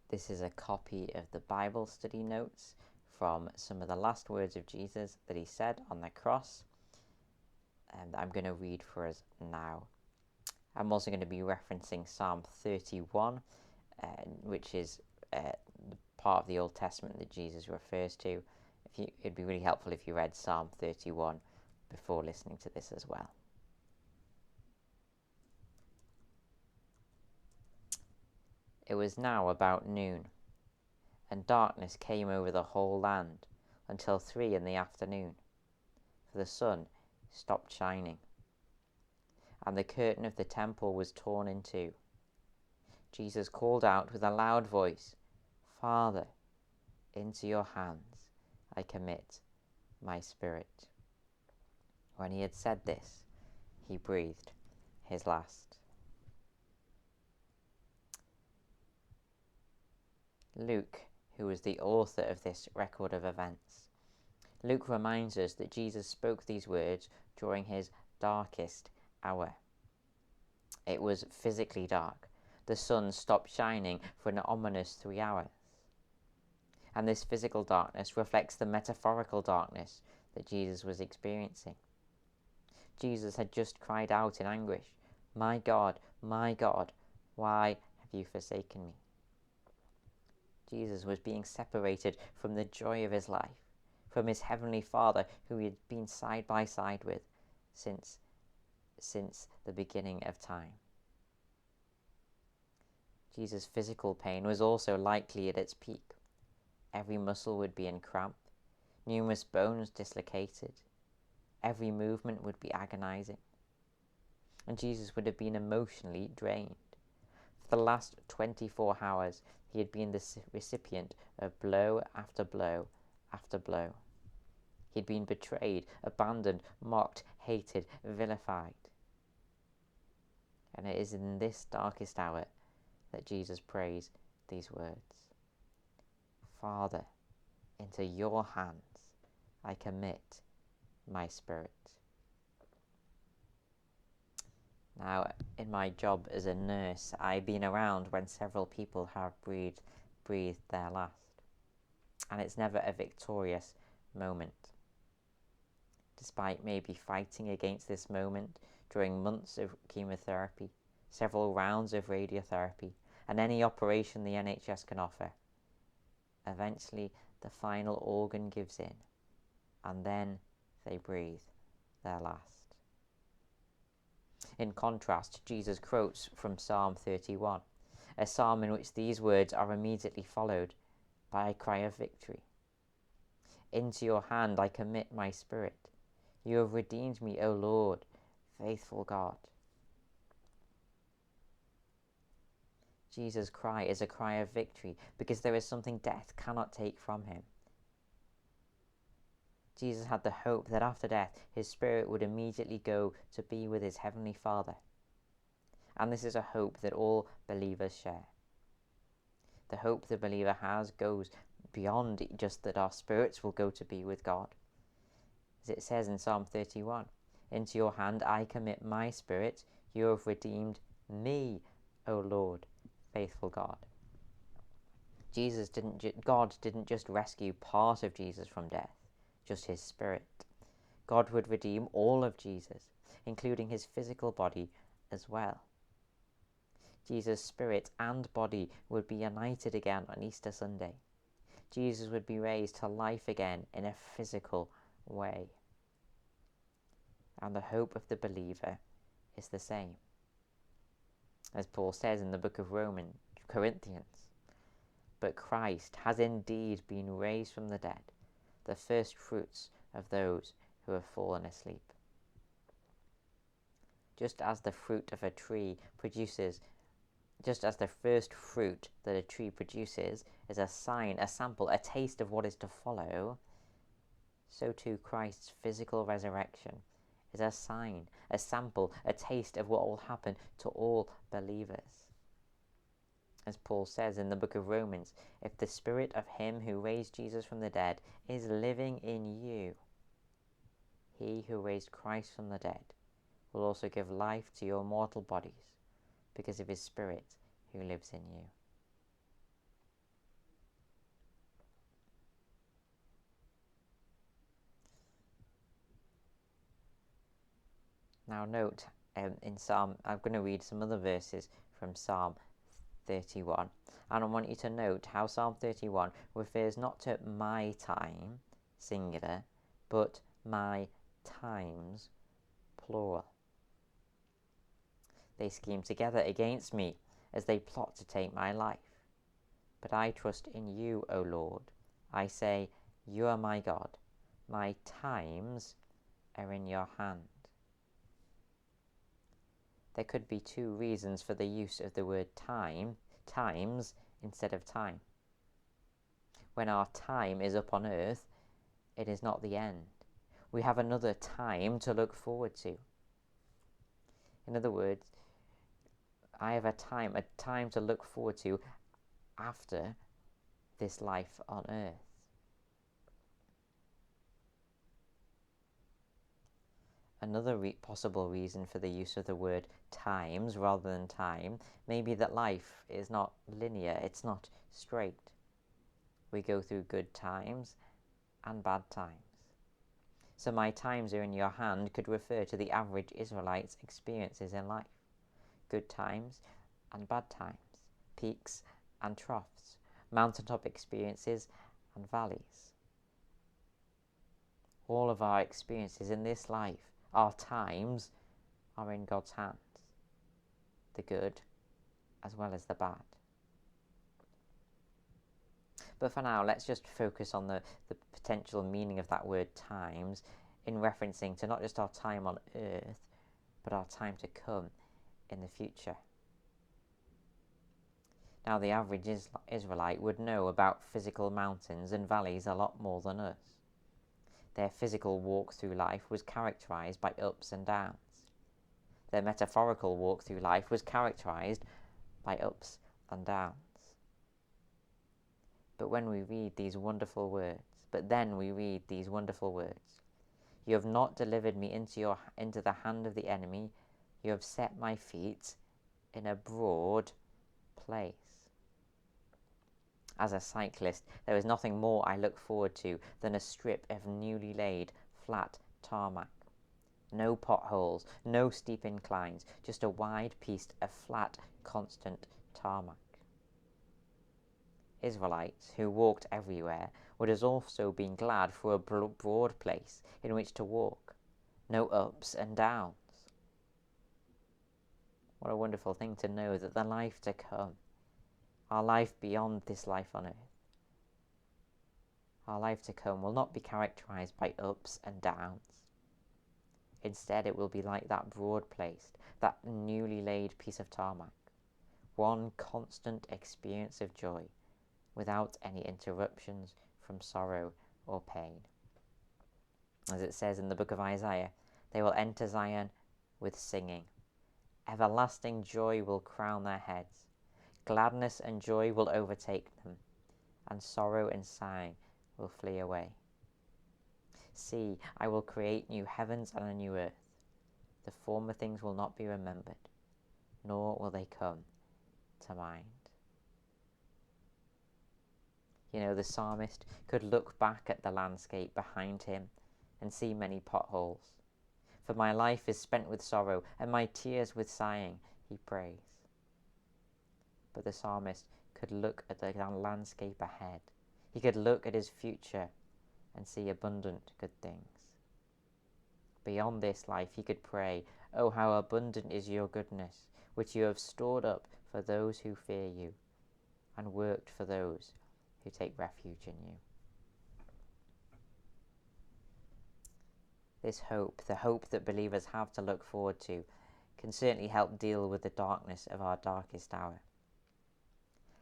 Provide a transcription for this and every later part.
This is a copy of the Bible study notes from some of the last words of Jesus that he said on the cross, and I'm going to read for us now. I'm also going to be referencing Psalm 31, which is the part of the Old Testament that Jesus refers to. It'd be really helpful if you read Psalm 31 before listening to this as well. It was now about noon, and darkness came over the whole land until 3 in the afternoon, for the sun stopped shining, and the curtain of the temple was torn in two. Jesus called out with a loud voice, "Father, into your hands I commit my spirit." When he had said this, he breathed his last. Luke, who was the author of this record of events, Luke reminds us that Jesus spoke these words during his darkest hour. It was physically dark. The sun stopped shining for an ominous 3 hours. And this physical darkness reflects the metaphorical darkness that Jesus was experiencing. Jesus had just cried out in anguish, my God, why have you forsaken me?" Jesus was being separated from the joy of his life, from his heavenly Father who he had been side by side with since the beginning of time. Jesus' physical pain was also likely at its peak. Every muscle would be in cramp, numerous bones dislocated, every movement would be agonizing, and Jesus would have been emotionally drained. For the last 24 hours, he had been the recipient of blow after blow after blow. He had been betrayed, abandoned, mocked, hated, vilified. And it is in this darkest hour that Jesus prays these words, "Father, into your hands I commit my spirit." Now, in my job as a nurse, I've been around when several people have breathed their last. And it's never a victorious moment. Despite maybe fighting against this moment during months of chemotherapy, several rounds of radiotherapy, and any operation the NHS can offer, eventually the final organ gives in, and then they breathe their last. In contrast, Jesus quotes from Psalm 31, a psalm in which these words are immediately followed by a cry of victory. "Into your hand I commit my spirit. You have redeemed me, O Lord, faithful God." Jesus' cry is a cry of victory because there is something death cannot take from him. Jesus had the hope that after death his spirit would immediately go to be with his heavenly Father. And this is a hope that all believers share. The hope the believer has goes beyond just that our spirits will go to be with God. As it says in Psalm 31, "Into your hand I commit my spirit. You have redeemed me, O Lord, faithful God." God didn't just rescue part of Jesus from death, just his spirit. God would redeem all of Jesus, including his physical body as well. Jesus' spirit and body would be united again on Easter Sunday. Jesus would be raised to life again in a physical way. And the hope of the believer is the same. As Paul says in the book of Corinthians, "But Christ has indeed been raised from the dead, the first fruits of those who have fallen asleep." Just as the fruit of a tree produces Just as the first fruit that a tree produces is a sign, a sample, a taste of what is to follow, so too Christ's physical resurrection is a sign, a sample, a taste of what will happen to all believers. As Paul says in the book of Romans, "If the spirit of him who raised Jesus from the dead is living in you, he who raised Christ from the dead will also give life to your mortal bodies because of his spirit who lives in you." Now note, in Psalm, I'm going to read some other verses from Psalm 31, and I want you to note how Psalm 31 refers not to my time, singular, but my times, plural. They scheme together against me as they plot to take my life. But I trust in you, O Lord. I say, you are my God. My times are in your hand. There could be two reasons for the use of the word times, instead of time. When our time is up on earth, it is not the end. We have another time to look forward to. In other words, I have a time to look forward to after this life on earth. Another possible reason for the use of the word times rather than time may be that life is not linear, it's not straight. We go through good times and bad times. So my times are in your hand could refer to the average Israelite's experiences in life. Good times and bad times, peaks and troughs, mountaintop experiences and valleys. All of our experiences in this life, our times, are in God's hands, the good as well as the bad. But for now, let's just focus on the potential meaning of that word times in referencing to not just our time on earth, but our time to come in the future. Now, the average Israelite would know about physical mountains and valleys a lot more than us. Their physical walk through life was characterized by ups and downs. Their metaphorical walk through life was characterized by ups and downs. But then we read these wonderful words, you have not delivered me into the hand of the enemy, you have set my feet in a broad place. As a cyclist, there is nothing more I look forward to than a strip of newly laid, flat tarmac. No potholes, no steep inclines, just a wide piece of flat, constant tarmac. Israelites who walked everywhere would have also been glad for a broad place in which to walk. No ups and downs. What a wonderful thing to know that the life to come, our life beyond this life on earth, our life to come will not be characterized by ups and downs. Instead, it will be like that broad place, that newly laid piece of tarmac, one constant experience of joy, without any interruptions from sorrow or pain. As it says in the book of Isaiah, they will enter Zion with singing. Everlasting joy will crown their heads. Gladness and joy will overtake them, and sorrow and sighing will flee away. See, I will create new heavens and a new earth. The former things will not be remembered, nor will they come to mind. You know, the psalmist could look back at the landscape behind him and see many potholes. For my life is spent with sorrow, and my tears with sighing, he prays. But the psalmist could look at the landscape ahead. He could look at his future and see abundant good things. Beyond this life, he could pray, "Oh, how abundant is your goodness, which you have stored up for those who fear you, and worked for those who take refuge in you." This hope, the hope that believers have to look forward to, can certainly help deal with the darkness of our darkest hour.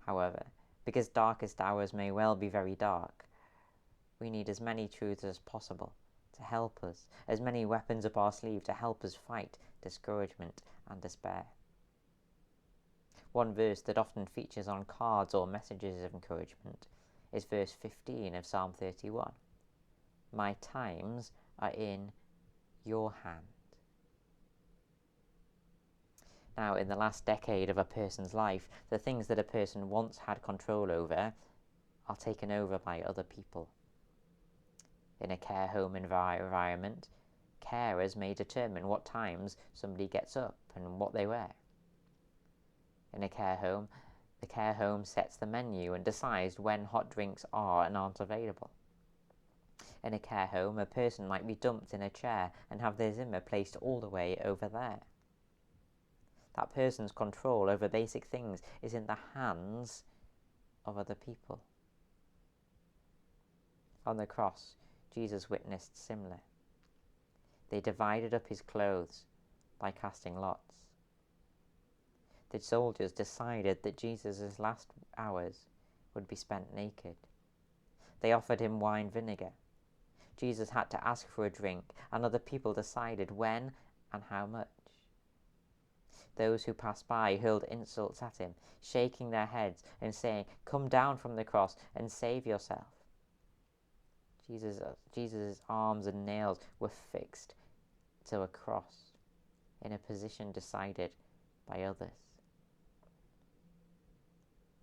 However, because darkest hours may well be very dark, we need as many truths as possible to help us, as many weapons up our sleeve to help us fight discouragement and despair. One verse that often features on cards or messages of encouragement is verse 15 of Psalm 31. My times are in your hand. Now, in the last decade of a person's life, the things that a person once had control over are taken over by other people. In a care home environment, Carers may determine what times somebody gets up and what they wear. In a care home, the care home sets the menu and decides when hot drinks are and aren't available. In a care home, a person might be dumped in a chair and have their Zimmer placed all the way over there. That person's control over basic things is in the hands of other people. On the cross, Jesus witnessed similar. They divided up his clothes by casting lots. The soldiers decided that Jesus' last hours would be spent naked. They offered him wine vinegar. Jesus had to ask for a drink, and other people decided when and how much. Those who passed by hurled insults at him, shaking their heads and saying, "Come down from the cross and save yourself." Jesus' arms and nails were fixed to a cross in a position decided by others.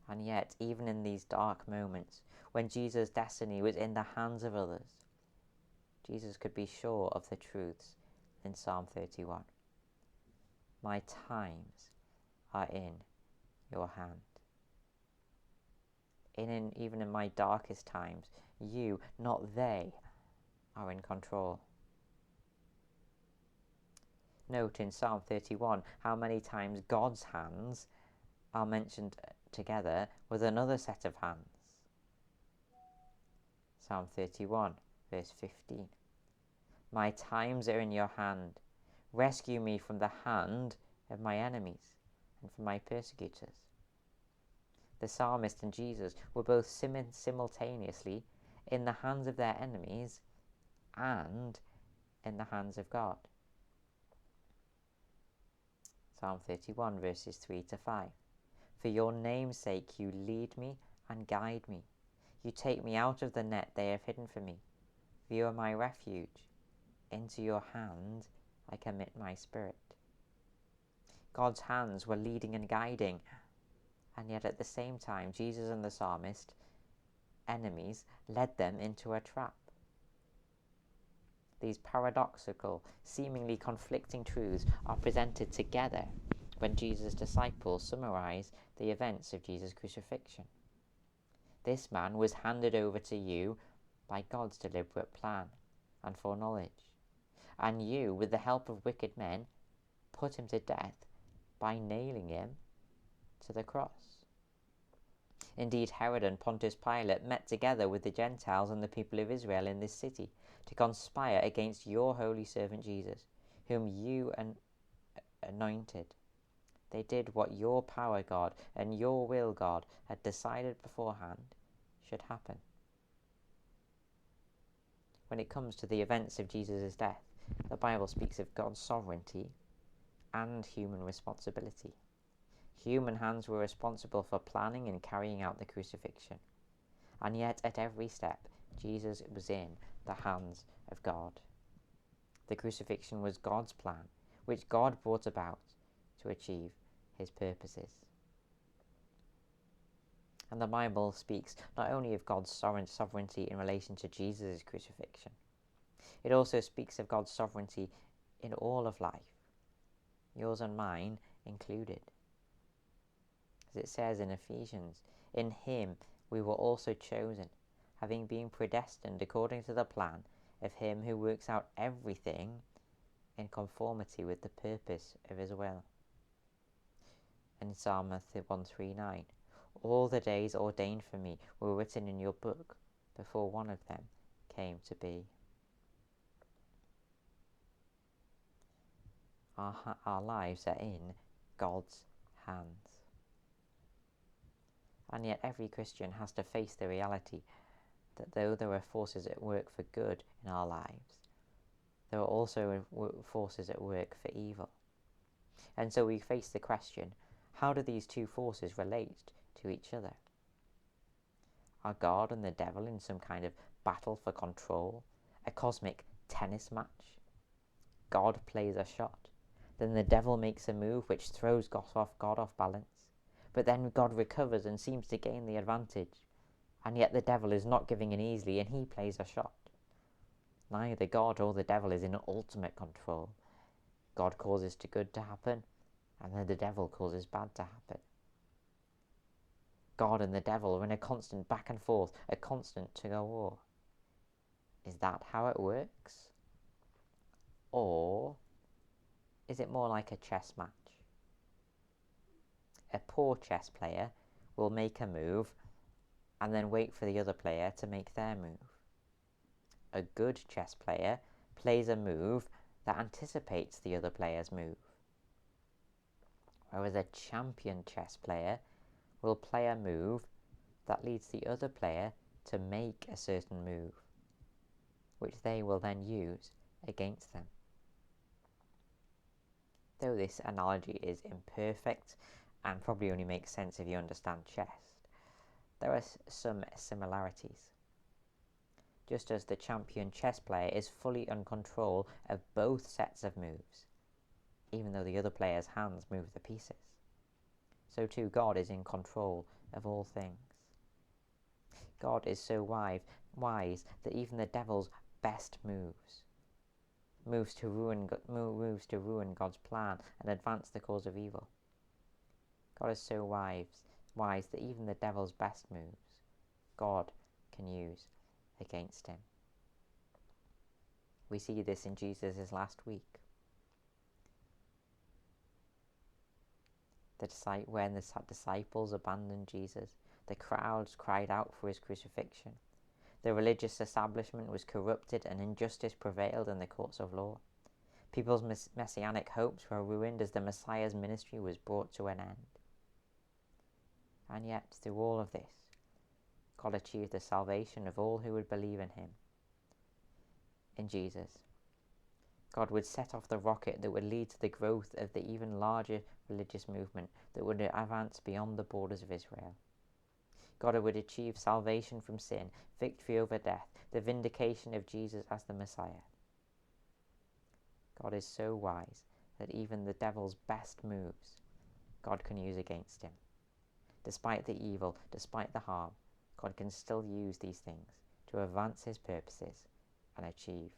And yet, even in these dark moments, when Jesus' destiny was in the hands of others, Jesus could be sure of the truths in Psalm 31. My times are in your hand. Even in my darkest times, you, not they, are in control. Note in Psalm 31 how many times God's hands are mentioned together with another set of hands. Psalm 31, verse 15. My times are in your hand. Rescue me from the hand of my enemies and from my persecutors. The psalmist and Jesus were both simultaneously in the hands of their enemies and in the hands of God. Psalm 31, verses 3 to 5. For your name's sake you lead me and guide me. You take me out of the net they have hidden for me. For you are my refuge. Into your hand I commit my spirit. God's hands were leading and guiding, and yet at the same time Jesus and the psalmist enemies led them into a trap. These paradoxical, seemingly conflicting truths are presented together when Jesus' disciples summarize the events of Jesus' crucifixion. This man was handed over to you by God's deliberate plan and foreknowledge, and you, with the help of wicked men, put him to death by nailing him to the cross. Indeed, Herod and Pontius Pilate met together with the Gentiles and the people of Israel in this city to conspire against your holy servant Jesus, whom you anointed. They did what your power, God, and your will, God, had decided beforehand should happen. When it comes to the events of Jesus' death, the Bible speaks of God's sovereignty and human responsibility. Human hands were responsible for planning and carrying out the crucifixion. And yet, at every step, Jesus was in the hands of God. The crucifixion was God's plan, which God brought about to achieve his purposes. And the Bible speaks not only of God's sovereignty in relation to Jesus' crucifixion, it also speaks of God's sovereignty in all of life, yours and mine included. As it says in Ephesians, in him we were also chosen, having been predestined according to the plan of him who works out everything in conformity with the purpose of his will. In Psalm 139, all the days ordained for me were written in your book before one of them came to be. Our lives are in God's hands. And yet every Christian has to face the reality that though there are forces at work for good in our lives, there are also forces at work for evil. And so we face the question, how do these two forces relate to each other? Are God and the devil in some kind of battle for control, a cosmic tennis match? God plays a shot, then the devil makes a move which throws God off balance, but then God recovers and seems to gain the advantage, and yet the devil is not giving in easily and he plays a shot. Neither God or the devil is in ultimate control. God causes good to happen, and then the devil causes bad to happen. God and the devil are in a constant back and forth, a constant tug-of-war. Is that how it works? Or is it more like a chess match? A poor chess player will make a move and then wait for the other player to make their move. A good chess player plays a move that anticipates the other player's move. Whereas a champion chess player will play a move that leads the other player to make a certain move, which they will then use against them. Though this analogy is imperfect and probably only makes sense if you understand chess, there are some similarities. Just as the champion chess player is fully in control of both sets of moves, even though the other player's hands move the pieces, so too God is in control of all things. God is so wise that even the devil's best moves to ruin God's plan and advance the cause of evil. God is so wise that even the devil's best moves, God can use against him. We see this in Jesus' last week. When the disciples abandoned Jesus, the crowds cried out for his crucifixion. The religious establishment was corrupted and injustice prevailed in the courts of law. People's messianic hopes were ruined as the Messiah's ministry was brought to an end. And yet, through all of this, God achieved the salvation of all who would believe in him. In Jesus, God would set off the rocket that would lead to the growth of the even larger religious movement that would advance beyond the borders of Israel. God would achieve salvation from sin, victory over death, the vindication of Jesus as the Messiah. God is so wise that even the devil's best moves, God can use against him. Despite the evil, despite the harm, God can still use these things to advance his purposes and achieve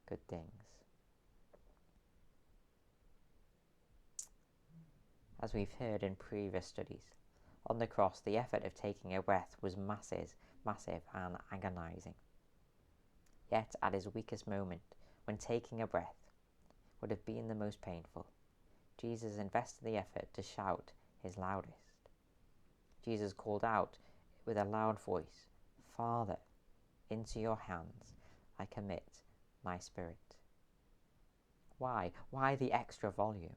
good things. As we've heard in previous studies, on the cross the effort of taking a breath was massive and agonizing. Yet at his weakest moment, when taking a breath would have been the most painful, Jesus invested the effort to shout his loudest. Jesus called out with a loud voice, "Father, into your hands I commit my spirit." Why? Why the extra volume?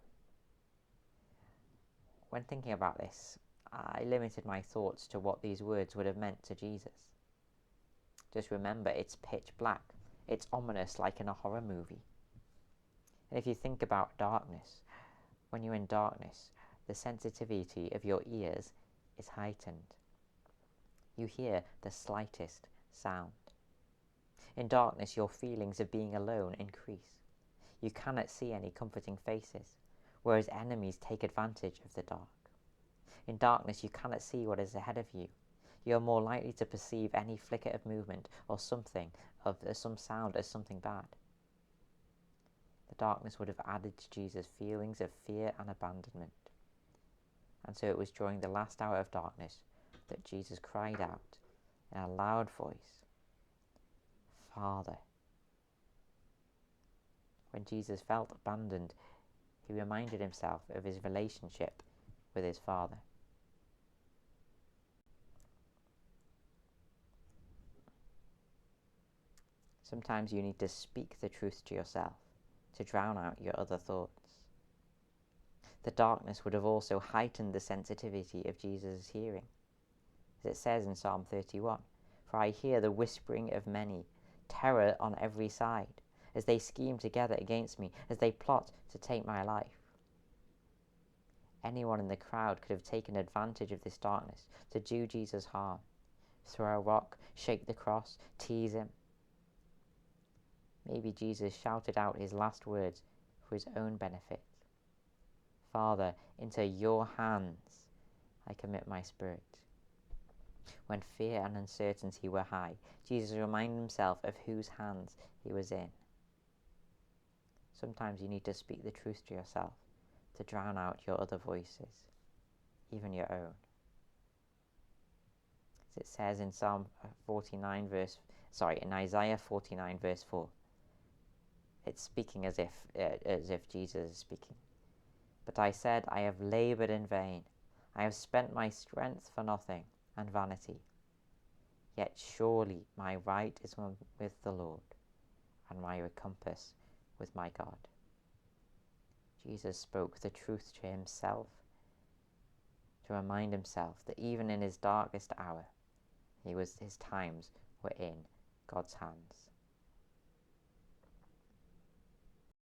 When thinking about this, I limited my thoughts to what these words would have meant to Jesus. Just remember, it's pitch black. It's ominous like in a horror movie. And if you think about darkness, when you're in darkness, the sensitivity of your ears is heightened. You hear the slightest sound. In darkness, your feelings of being alone increase. You cannot see any comforting faces, whereas enemies take advantage of the dark. In darkness, you cannot see what is ahead of you. You are more likely to perceive any flicker of movement or some sound as something bad. The darkness would have added to Jesus' feelings of fear and abandonment. And so it was during the last hour of darkness that Jesus cried out in a loud voice, "Father." When Jesus felt abandoned, he reminded himself of his relationship with his Father. Sometimes you need to speak the truth to yourself to drown out your other thoughts. The darkness would have also heightened the sensitivity of Jesus' hearing. As it says in Psalm 31, "For I hear the whispering of many, terror on every side, as they scheme together against me, as they plot to take my life." Anyone in the crowd could have taken advantage of this darkness to do Jesus harm, throw a rock, shake the cross, tease him. Maybe Jesus shouted out his last words for his own benefit. "Father, into your hands I commit my spirit." When fear and uncertainty were high, Jesus reminded himself of whose hands he was in. Sometimes you need to speak the truth to yourself to drown out your other voices, even your own. As it says in in Isaiah 49 verse 4, it's speaking as if Jesus is speaking. But I said, I have laboured in vain. I have spent my strength for nothing and vanity. Yet surely my right is with the Lord, and my recompense with my God. Jesus spoke the truth to himself, to remind himself that even in his darkest hour, his times were in God's hands.